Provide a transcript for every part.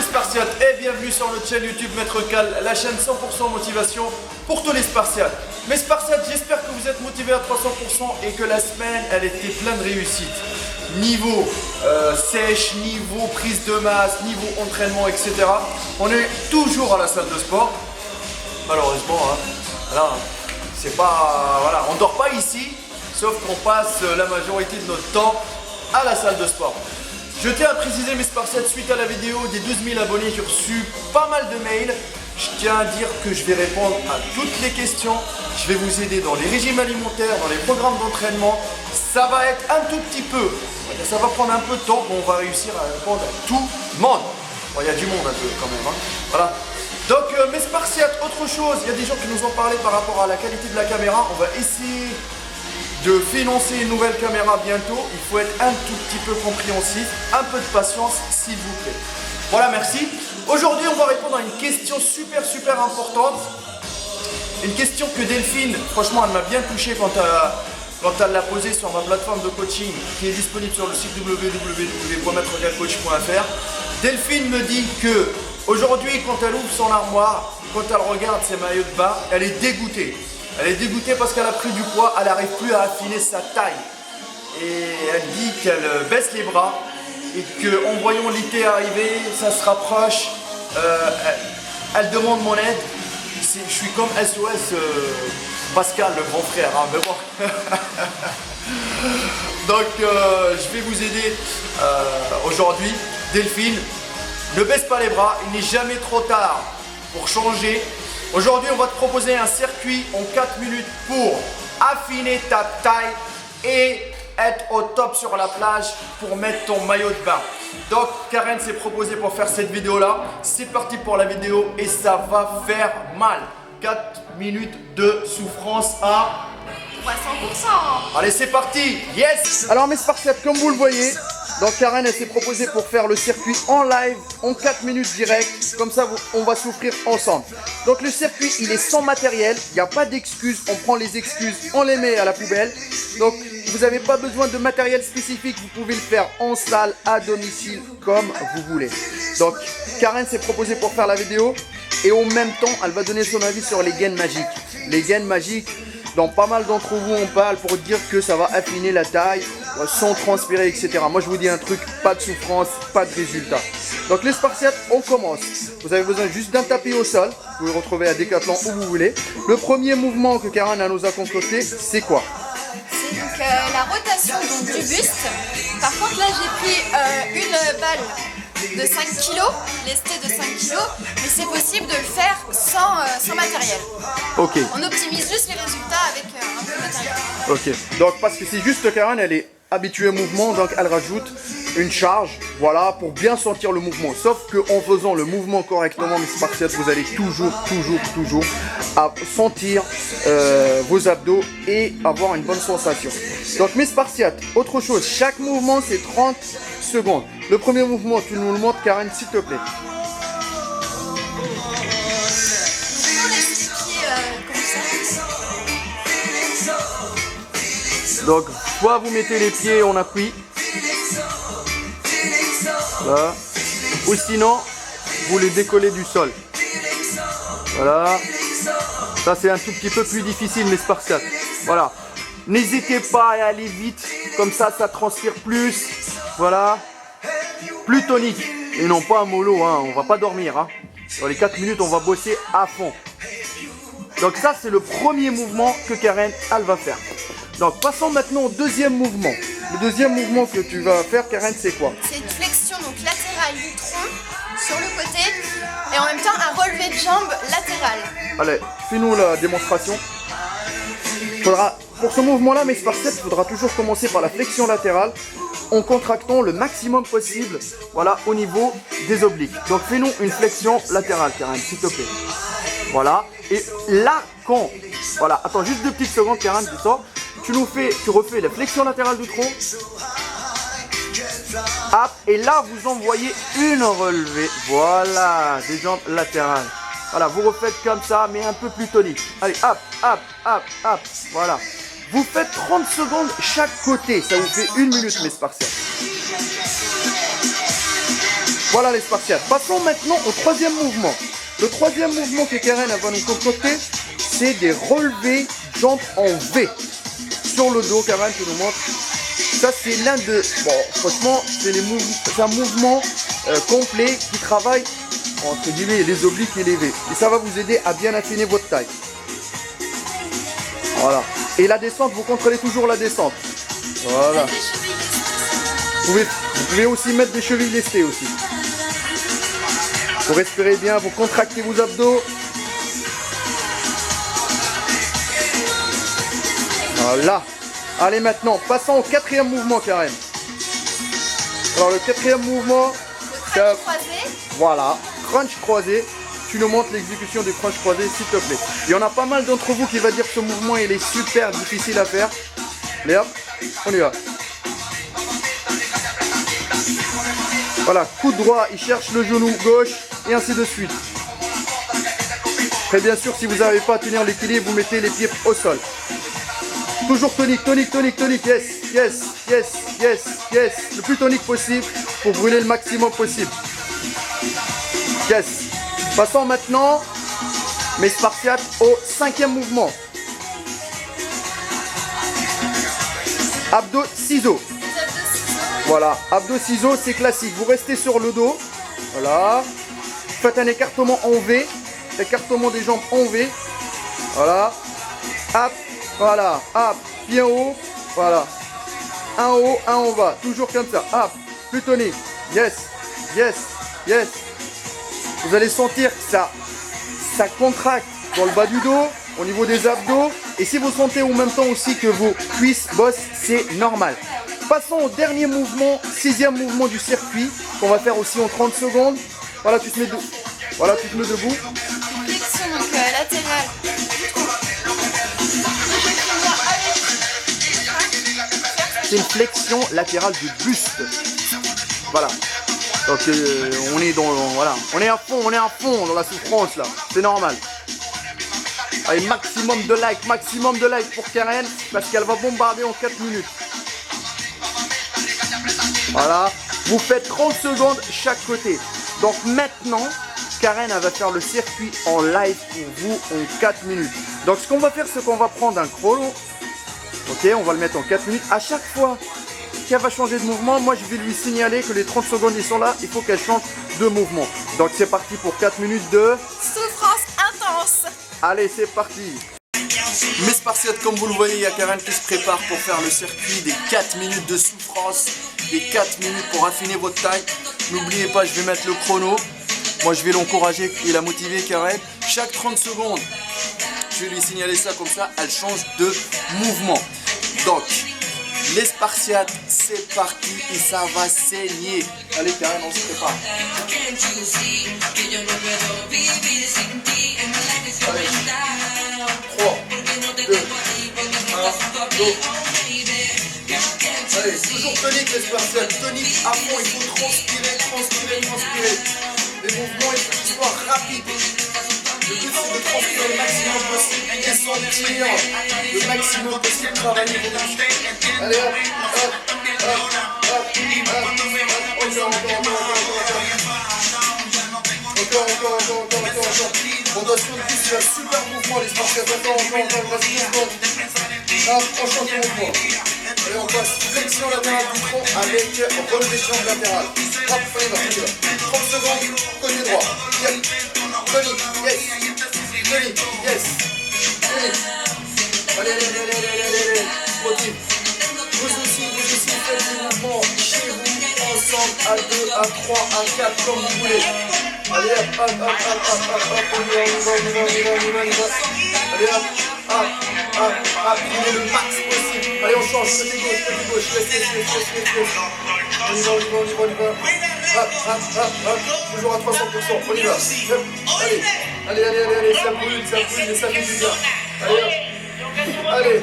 Spartiates et bienvenue sur notre chaîne YouTube Maître Cal, la chaîne 100% motivation pour tous les Spartiates. Mes Spartiates, j'espère que vous êtes motivés à 300% et que la semaine elle était pleine de réussite. Niveau sèche, niveau prise de masse, niveau entraînement, etc. On est toujours à la salle de sport. Malheureusement, c'est pas, voilà, on dort pas ici, sauf qu'on passe la majorité de notre temps à la salle de sport. Je tiens à préciser mes Spartiates, suite à la vidéo des 12 000 abonnés, j'ai reçu pas mal de mails. Je tiens à dire que je vais répondre à toutes les questions. Je vais vous aider dans les régimes alimentaires, dans les programmes d'entraînement. Ça va être un tout petit peu, ça va prendre un peu de temps, mais on va réussir à répondre à tout le monde. Bon, il y a du monde un peu quand même, hein. Voilà. Donc mes Spartiates, autre chose, il y a des gens qui nous ont parlé par rapport à la qualité de la caméra. On va essayer de financer une nouvelle caméra bientôt. Il faut être un tout petit peu compréhensif, un peu de patience s'il vous plaît. Voilà, merci. Aujourd'hui on va répondre à une question super importante. Une question que Delphine, franchement elle m'a bien touché quand elle l'a posée sur ma plateforme de coaching qui est disponible sur le site www.maîtrecalcoach.fr. Delphine me dit que aujourd'hui quand elle ouvre son armoire, quand elle regarde ses maillots de bain, elle est dégoûtée. Elle est dégoûtée parce qu'elle a pris du poids, elle n'arrive plus à affiner sa taille. Et elle dit qu'elle baisse les bras et qu'en voyant l'été arriver, ça se rapproche. Elle demande mon aide. Je suis comme SOS Pascal, le grand frère, hein, mais bon. Donc je vais vous aider aujourd'hui. Delphine, ne baisse pas les bras, il n'est jamais trop tard pour changer. Aujourd'hui, on va te proposer un circuit en 4 minutes pour affiner ta taille et être au top sur la plage pour mettre ton maillot de bain. Donc, Karen s'est proposée pour faire cette vidéo-là. C'est parti pour la vidéo et ça va faire mal. 4 minutes de souffrance à 300%. Allez, c'est parti. Yes. Alors, mes Spartiates, comme vous le voyez, donc Karen elle s'est proposée pour faire le circuit en live en 4 minutes direct. Comme ça on va souffrir ensemble. Donc le circuit il est sans matériel, il n'y a pas d'excuses, on prend les excuses, on les met à la poubelle. Donc vous n'avez pas besoin de matériel spécifique, vous pouvez le faire en salle, à domicile, comme vous voulez. Donc Karen s'est proposée pour faire la vidéo et en même temps elle va donner son avis sur les gaines magiques. Les gaines magiques, dans pas mal d'entre vous on parle pour dire que ça va affiner la taille sans transpirer, etc. Moi je vous dis un truc, pas de souffrance, pas de résultat. Donc les Spartiates, on commence. Vous avez besoin juste d'un tapis au sol. Vous pouvez le retrouver à Decathlon où vous voulez. Le premier mouvement que Karen nous a concocté, c'est quoi? C'est donc la rotation donc, du buste. Par contre là j'ai pris une balle de 5 kg, lestée de 5 kg, mais c'est possible de le faire sans matériel. Ok. On optimise juste les résultats avec un peu de matériel. Ok. Donc parce que c'est juste Karen, elle est habituée au mouvement, donc elle rajoute une charge, voilà, pour bien sentir le mouvement. Sauf qu'en faisant le mouvement correctement, mes Spartiates, vous allez toujours à sentir vos abdos et avoir une bonne sensation. Donc mes Spartiates, autre chose, chaque mouvement c'est 30 secondes. Le premier mouvement, tu nous le montres Karen, s'il te plaît. On laisse les pieds comme ça. Donc, soit vous mettez les pieds en appui, là, ou sinon, vous les décollez du sol. Voilà. Ça, c'est un tout petit peu plus difficile, mes Spartiates. Voilà. N'hésitez pas à aller vite, comme ça, ça transpire plus. Voilà. Plus tonique. Et non pas un mollo, hein. On va pas dormir. Hein. Dans les 4 minutes, on va bosser à fond. Donc ça, c'est le premier mouvement que Karen, elle va faire. Donc passons maintenant au deuxième mouvement. Le deuxième mouvement que tu vas faire, Karen, c'est quoi? C'est une flexion donc latérale du tronc sur le côté et en même temps un relevé de jambe latéral. Allez, fais-nous la démonstration. Pour ce mouvement-là, mes Spartiates, il faudra toujours commencer par la flexion latérale en contractant le maximum possible, voilà, au niveau des obliques. Donc fais-nous une flexion latérale, Karen, s'il te plaît. Voilà. Et là, voilà, attends juste 2 petites secondes, Karen, tu sors. Tu refais la flexion latérale du tronc. Hop, et là, vous envoyez une relevée. Voilà, des jambes latérales. Voilà, vous refaites comme ça, mais un peu plus tonique. Allez, hop, hop, hop, hop. Voilà. Vous faites 30 secondes chaque côté. Ça vous fait 1 minute, mes Spartiates. Voilà les Spartiates. Passons maintenant au troisième mouvement. Le troisième mouvement que Karen va nous concocter, c'est des relevés jambes en V. Sur le dos, Karen, tu nous montres. Ça, c'est l'un de... Bon, franchement, c'est un mouvement complet qui travaille, entre guillemets, les obliques et les V. Et ça va vous aider à bien affiner votre taille. Voilà. Et la descente, vous contrôlez toujours la descente. Voilà. Vous pouvez aussi mettre des chevilles lestées aussi. Vous respirez bien, vous contractez vos abdos. Voilà. Allez maintenant, passons au quatrième mouvement, Karen. Alors le quatrième mouvement, le crunch croisé. Voilà, crunch croisé. Tu nous montres l'exécution du crunch croisé, s'il te plaît. Il y en a pas mal d'entre vous qui va dire que ce mouvement il est super difficile à faire. Allez hop, on y va. Voilà, coup de droit, il cherche le genou gauche et ainsi de suite. Très bien sûr, si vous n'arrivez pas à tenir l'équilibre, vous mettez les pieds au sol. Toujours tonique, tonique, tonique, tonique. Yes, yes, yes, yes, yes. Le plus tonique possible pour brûler le maximum possible. Yes. Passons maintenant, mes Spartiates, au cinquième mouvement. Abdos ciseaux. Voilà, abdos ciseaux, c'est classique. Vous restez sur le dos. Voilà. Faites un écartement en V. Écartement des jambes en V. Voilà. Hop. Voilà. Hop. Pied en haut. Voilà. Un en haut, un en bas. Toujours comme ça. Hop. Plus tonique. Yes. Yes. Yes. Vous allez sentir que ça contracte dans le bas du dos, au niveau des abdos. Et si vous sentez en même temps aussi que vos cuisses bossent, c'est normal. Passons au dernier mouvement, sixième mouvement du circuit, qu'on va faire aussi en 30 secondes. Voilà, tu te mets debout. Voilà, tu te mets debout. Flexion donc latérale. C'est une flexion latérale du buste. Voilà. Donc on est voilà, on est à fond dans la souffrance là. C'est normal. Allez, maximum de likes pour Karen parce qu'elle va bombarder en 4 minutes. Voilà, vous faites 30 secondes chaque côté. Donc maintenant, Karen elle va faire le circuit en live pour vous en 4 minutes. Donc ce qu'on va faire, c'est qu'on va prendre un chrono. Ok, on va le mettre en 4 minutes. À chaque fois qu'elle va changer de mouvement, moi je vais lui signaler que les 30 secondes ils sont là, il faut qu'elle change de mouvement. Donc c'est parti pour 4 minutes de souffrance intense. Allez, c'est parti. Mes Spartiates, comme vous le voyez, il y a Karen qui se prépare pour faire le circuit des 4 minutes de souffrance, des 4 minutes pour affiner votre taille. N'oubliez pas, je vais mettre le chrono. Moi, je vais l'encourager et la motiver, Karen. Chaque 30 secondes, je vais lui signaler ça, comme ça, elle change de mouvement. Donc, les Spartiates, c'est parti et ça va saigner. Allez, Karen, on se prépare. Allez. 3, 2, 1, go. Allez, toujours tonique les Spartiates, tonique à fond, il faut transpirer. Les mouvements, il faut qu'ils soient rapides. Le but c'est de transpirer le maximum possible et sentir le maximum possible travailler vos muscles. Allez hop, hop, hop, hop, encore. On doit se dire c'est un super mouvement les Spartiates. Encore, reste 10 secondes. Hop, on change de mouvement. Allez, on passe flexion latérale du tronc avec relevé de jambe latérale. Hop, on y va. 30 secondes, côté droit. Tonique, yes. Tonique, yes. Tonique. Allez. Motive. Vous aussi, faites des mouvements chez vous, ensemble, à 2, à 3, à 4, comme vous voulez. Allez, hop, on y va. Allez, hop, prenez le max possible. Allez, on change, côté gauche, restez. On y va. Hop, toujours à 300%, on y va. Allez, ça brûle, mais ça fait du bien. Allez,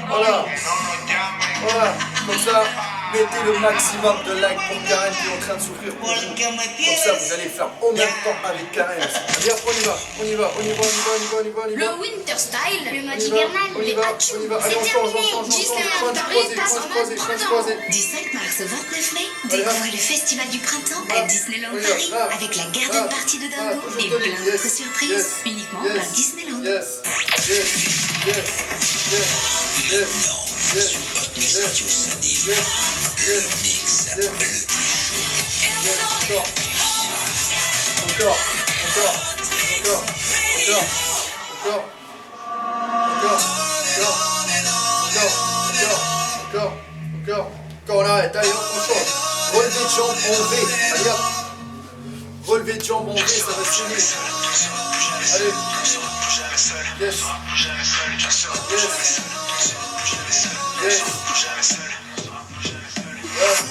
voilà, comme ça, mettez le maximum de likes pour Karen qui est en train de souffrir pour vous. Comme ça, vous allez le faire en même temps avec Karen. Allez, hop, on y va. Le winter style, le mode hivernal, les hachous, c'est terminé. Disneyland Paris passe en mode printemps. Du 5 mars au 29 mai, découvrez le festival du printemps à Disneyland Paris avec la garden party de Dingo et plein d'autres surprises uniquement par Disneyland. Encore. On arrête, allez, on change. Relevé de jambes en V, allez hop. Relevé de jambes en V, ça va signer. Allez. Yes.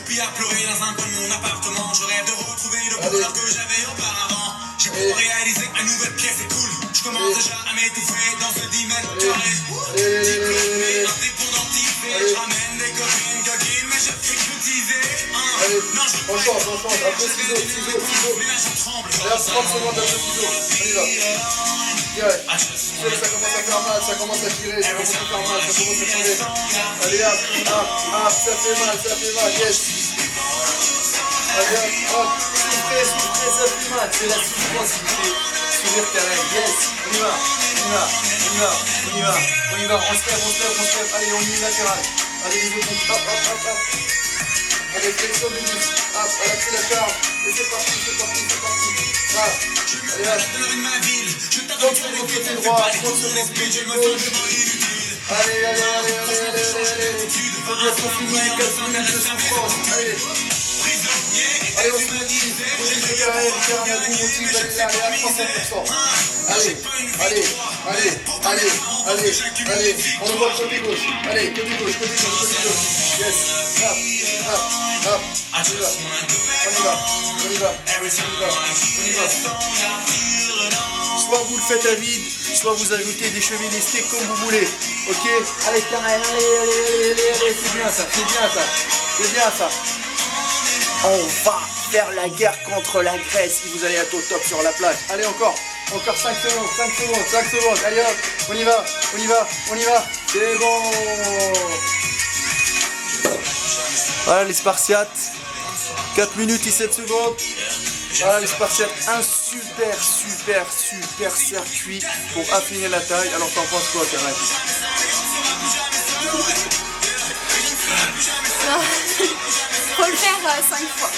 Puis à pleurer dans un coin de mon appartement, je rêve de retrouver le bonheur que j'avais auparavant. J'ai pour réaliser une nouvelle pièce, c'est cool. Je commence déjà à m'étouffer dans ce 10 mètres carrés. Diplômé, indépendantisé, je ramène des coquines, mais je fais que teaser. Allez, on change, un peu ciseaux. Mais là je tremble. Allez, 30 secondes, un peu ciseaux. On y va. Direct. Ça commence à faire mal, ça commence à tirer, ça commence à faire mal, ça commence à tirer. Allez, hop, ça fait mal, yes. Allez, hop, souffrez, ça fait mal. C'est la souffrance qui fait sourire Karen, yes. On y va, on se lève. Allez, on unilatéral. Allez, les autres, hop. Allez, flexion du muscle, hop, à la charge. Et c'est parti. Allez, hop. Compte sur votre côté droit, compte sur votre côté gauche. Allez. Faut bien qu'on finisse les 4 minutes de souffrance. Allez, on se motive. Motive Karen, à vous motive, allez à 300%. Allez. On le voit côté gauche. Allez, côté gauche. Yes. Hop. On y va. Soit vous le faites à vide, soit vous ajoutez des chevilles lestées comme vous voulez. Ok. Allez Karen, allez, c'est bien ça. On va faire la guerre contre la Grèce si vous allez être au top sur la plage. Allez, encore 5 secondes. Allez hop, on y va. C'est bon. Voilà les Spartiates. 4 minutes et 7 secondes. Voilà les Spartiates. Un super circuit pour affiner la taille. Alors t'en penses quoi, Karen? Faut le faire 5 fois.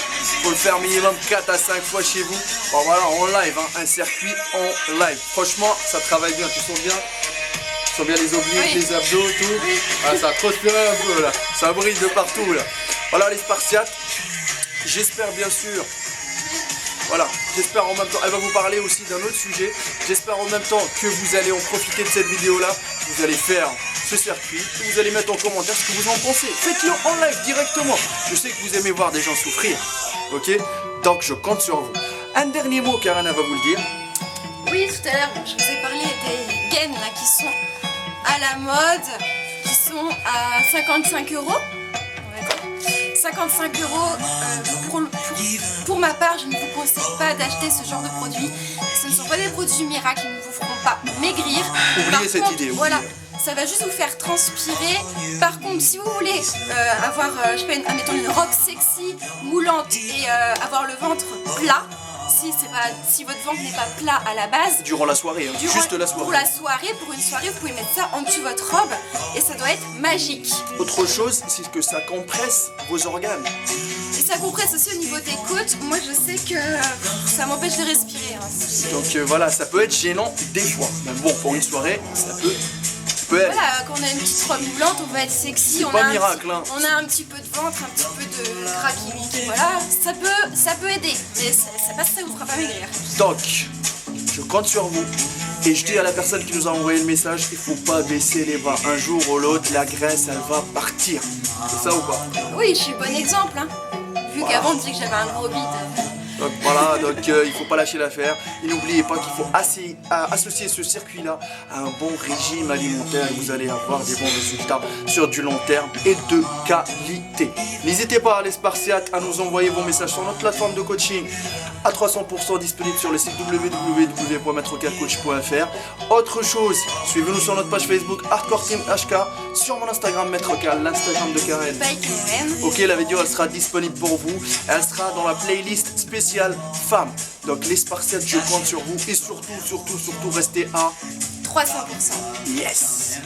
Faut le faire minimum 4 à 5 fois chez vous. Bon voilà, en live, un circuit en live. Franchement, ça travaille bien, tu sens bien? Tu sens bien les obliques, les abdos, tout. Oui. Ah, ça transpire un peu là, ça brille de partout là. Voilà les Spartiates, j'espère bien sûr. Voilà, j'espère en même temps, elle va vous parler aussi d'un autre sujet. J'espère en même temps que vous allez en profiter de cette vidéo là. Vous allez faire ce circuit, et vous allez mettre en commentaire ce que vous en pensez. Faites-le en live directement. Je sais que vous aimez voir des gens souffrir. Ok? Donc je compte sur vous. Un dernier mot, Karen va vous le dire. Oui, tout à l'heure, je vous ai parlé des gaines là, qui sont à la mode, qui sont à 55 €. 55 €. Pour ma part, je ne vous conseille pas d'acheter ce genre de produits. Ce ne sont pas des produits miracles, ils ne vous feront pas maigrir. Oubliez cette idée. Voilà, ça va juste vous faire transpirer. Par contre, si vous voulez avoir, je sais pas, admettons une robe sexy, moulante et avoir le ventre plat, si votre ventre n'est pas plat à la base, Durant la soirée, hein. Juste la soirée. Pour une soirée, vous pouvez mettre ça en dessous de votre robe et ça doit être magique. Autre chose, c'est que ça compresse vos organes. Et ça compresse aussi au niveau des côtes. Moi, je sais que ça m'empêche de respirer. Hein. Donc voilà, ça peut être gênant des fois. Mais bon, pour une soirée, ça peut être. Voilà, quand on a une petite robe moulante, on va être sexy. C'est pas miracle, hein. On a un petit peu de ventre, un petit peu de gras qui voilà, ça peut aider. Mais ça vous fera pas maigrir. Donc, je compte sur vous. Et je dis à la personne qui nous a envoyé le message, il faut pas baisser les bras. Un jour ou l'autre, la graisse, elle va partir. C'est ça ou pas? Oui, je suis bon exemple. Hein. Vu qu'avant, on disait que j'avais un gros bide. Donc voilà, il faut pas lâcher l'affaire. Et n'oubliez pas qu'il faut associer ce circuit-là à un bon régime alimentaire et vous allez avoir des bons résultats sur du long terme et de qualité. N'hésitez pas, les Spartiates, à nous envoyer vos messages sur notre plateforme de coaching à 300% disponible sur le site www.maîtrecalcoach.fr. Autre chose, suivez-nous sur notre page Facebook Hardcore Team HK, sur mon Instagram Maître Cal, l'Instagram de Karen. Bye Karen. Ok, la vidéo elle sera disponible pour vous. Elle sera dans la playlist spéciale femmes. Donc les Spartiates, je compte sur vous et surtout restez à 300%. yes.